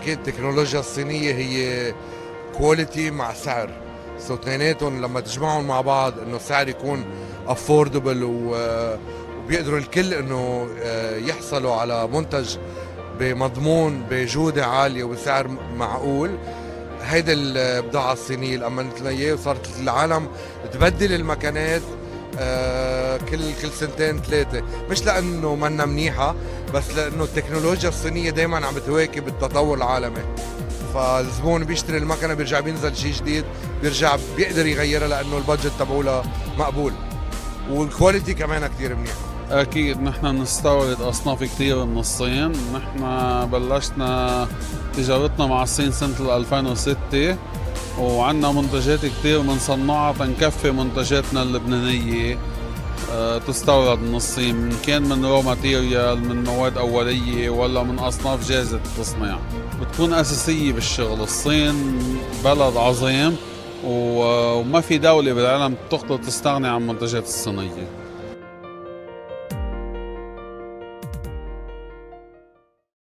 اكيد التكنولوجيا الصينيه هي كواليتي مع سعر، سو اثنيناتهم لما تجمعهم مع بعض انه السعر يكون افوردبل وبيقدروا الكل انه يحصلوا على منتج بمضمون بجوده عاليه وبسعر معقول. هيدا البضاعه الصينيه لما نتلاقيه وصارت العالم تبدل المكانات كل سنتين ثلاثه، مش لانه منا منيحه بس لانه التكنولوجيا الصينيه دائما عم بتواكب التطور العالمي. فالزبون بيشتري المكنه بيرجع بينزل شيء جديد بيرجع بيقدر يغيرها لانه البادجت تبعوله مقبول، والكواليتي كمان كثير منيحه. أكيد نحن نستورد أصناف كتير من الصين. نحن بلشنا تجارتنا مع الصين سنة 2006 وعندنا منتجات كتير منصنعة تنكفي منتجاتنا اللبنانية تستورد من الصين، من كان من رو ماتيريال، من مواد أولية ولا من أصناف جاهزة التصنيع. بتكون أساسية بالشغل. الصين بلد عظيم وما في دولة بالعالم تقدر تستغني عن المنتجات الصينية.